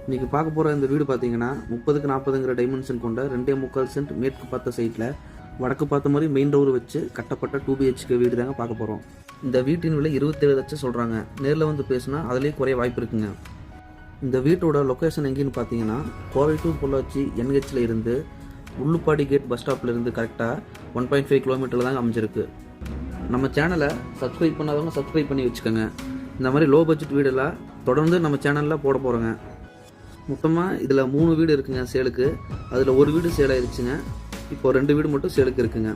இன்றைக்கி பார்க்க போகிற இந்த வீடு பார்த்தீங்கன்னா 30க்கு 40ங்கிற டைமென்ஷன் கொண்ட 2.25 சென்ட் மேற்கு பார்த்த சைட்டில் வடக்கு பார்த்த மாதிரி மெயின் டோர் வச்சு கட்டப்பட்ட 2BHK வீடு தாங்க பார்க்க போகிறோம். இந்த வீட்டின் விலை 27 லட்சம் சொல்கிறாங்க. நேரில் வந்து பேசினா அதுலேயே குறைய வாய்ப்பு இருக்குங்க. இந்த வீட்டோட லொக்கேஷன் எங்கேன்னு பார்த்தீங்கன்னா கோவை டு பொள்ளாச்சி NHல இருந்து உள்ளுப்பாடி கேட் பஸ் ஸ்டாப்பில் இருந்து கரெக்டாக 1.5 கிலோமீட்டரில் தாங்க அமைஞ்சிருக்கு. நம்ம சேனலை சப்ஸ்கிரைப் பண்ணாதவங்க சப்ஸ்கிரைப் பண்ணி வச்சுக்கோங்க. இந்த மாதிரி லோ பட்ஜெட் வீடெல்லாம் தொடர்ந்து நம்ம சேனலில் போட போகிறோங்க. மொத்தமாக இதில் 3 வீடு இருக்குங்க சேலுக்கு. அதில் ஒரு வீடு சேல் ஆயிடுச்சுங்க. இப்போ 2 வீடு மட்டும் சேலுக்கு இருக்குங்க.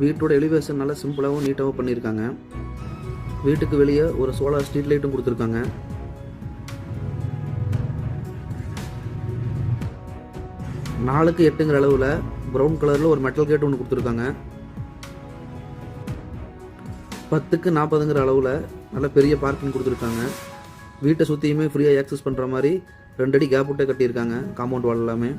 வீட்டோட எலிவேஷன் நல்லா சிம்பிளாகவும் நீட்டாகவும் பண்ணியிருக்காங்க. வீட்டுக்கு வெளியே ஒரு சோலார் ஸ்ட்ரீட் லைட்டும் கொடுத்துருக்காங்க. நாலுக்கு 8ங்கிற அளவில் ப்ரௌன் கலரில் ஒரு மெட்டல் கேட் ஒன்று கொடுத்துருக்காங்க. 10க்கு 40ங்கிற அளவில் நல்ல பெரிய பார்க்கிங் கொடுத்துருக்காங்க. வீட்டை சுற்றியுமே ஃப்ரீயாக ஆக்சஸ் பண்ணுற மாதிரி 2 அடி கேப் விட்டே கட்டியிருக்காங்க. காம்பவுண்ட் வால் எல்லாமே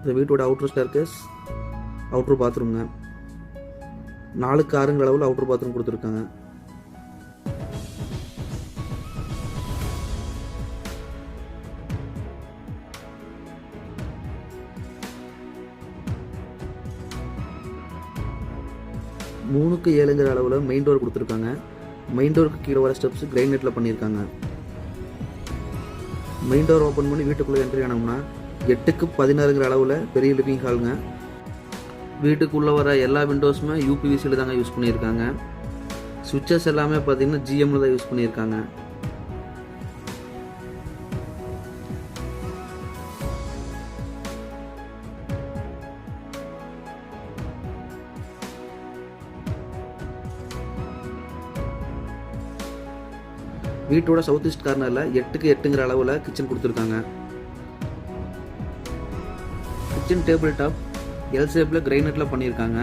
இந்த வீட்டோட அவுட்டர் ஸ்டேர்கேஸ், அவுட்டர் பாத்ரூம்ங்க. 4க்கு 6ங்கிற அளவில் அவுட்டர் பாத்ரூம் கொடுத்துருக்காங்க. மூணுக்கு 7ங்கிற அளவில் மெயின் டோர் கொடுத்துருக்காங்க. மெயின் டோருக்கு கீழே வர ஸ்டெப்ஸ் கிரைனைட்டில் பண்ணியிருக்காங்க. மெயின் டோர் ஓப்பன் பண்ணி வீட்டுக்குள்ளே என்ட்ரி ஆனோம்னா 8க்கு 16ங்கிற அளவில் பெரிய லிவிங் ஹாலுங்க. வீட்டுக்குள்ளே வர எல்லா விண்டோஸுமே UPVCயில் தாங்க யூஸ் பண்ணியிருக்காங்க. சுவிட்சஸ் எல்லாமே பார்த்தீங்கன்னா GMல தான் யூஸ் பண்ணியிருக்காங்க. வீட்டோட சவுத் ஈஸ்ட் கார்னரில் 8க்கு 8ங்கிற அளவில் கிச்சன் கொடுத்துருக்காங்க. கிச்சன் டேபிள் டாப் எல் ஷேப்பில் கிரைனைட்டில் பண்ணியிருக்காங்க.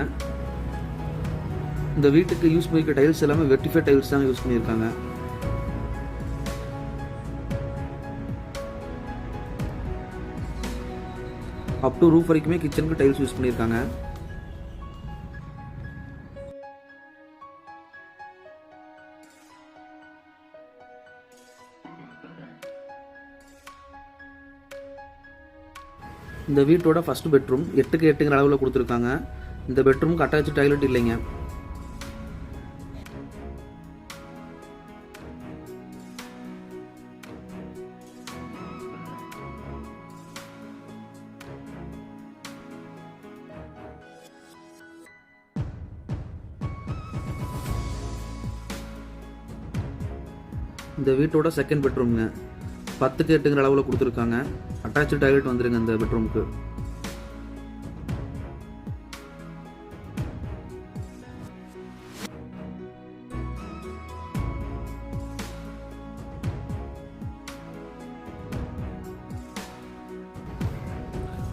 இந்த வீட்டுக்கு யூஸ் பண்ணியிருக்க டைல்ஸ் எல்லாமே வெர்டிஃபை டைல்ஸ் தாங்க யூஸ் பண்ணியிருக்காங்க. அப் டு ரூஃப் வரைக்குமே கிச்சனுக்கு டைல்ஸ் யூஸ் பண்ணியிருக்காங்க. இந்த வீட்டோட ஃபர்ஸ்ட் பெட்ரூம் 8க்கு 8ங்கிற அளவில் கொடுத்துருக்காங்க. இந்த பெட்ரூமுக்கு அட்டாச் டாய்லெட் இல்லைங்க. இந்த வீட்டோட செகண்ட் பெட்ரூம்ங்க. 10க்கு 8ங்கிற அளவில் கொடுத்துருக்காங்க. அட்டாச்சு டாய்லெட் வந்துருங்க இந்த பெட்ரூமுக்கு.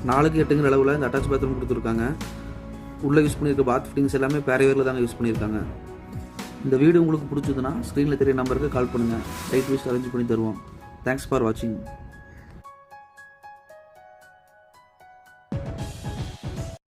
நாலுக்கு 8ங்கிற அளவில் இந்த அட்டாச் பாத்ரூம் கொடுத்துருக்காங்க. உள்ளே யூஸ் பண்ணியிருக்க பாத் ஃபிட்டிங்ஸ் எல்லாமே பேரவேரில் தாங்க யூஸ் பண்ணியிருக்காங்க. இந்த வீடு உங்களுக்கு பிடிச்சதுன்னா ஸ்க்ரீனில் தெரிய நம்பருக்கு கால் பண்ணுங்கள். லைட் வைஸ் அரேஞ்ச் பண்ணி தருவோம். தேங்க்ஸ் ஃபார் வாட்சிங்.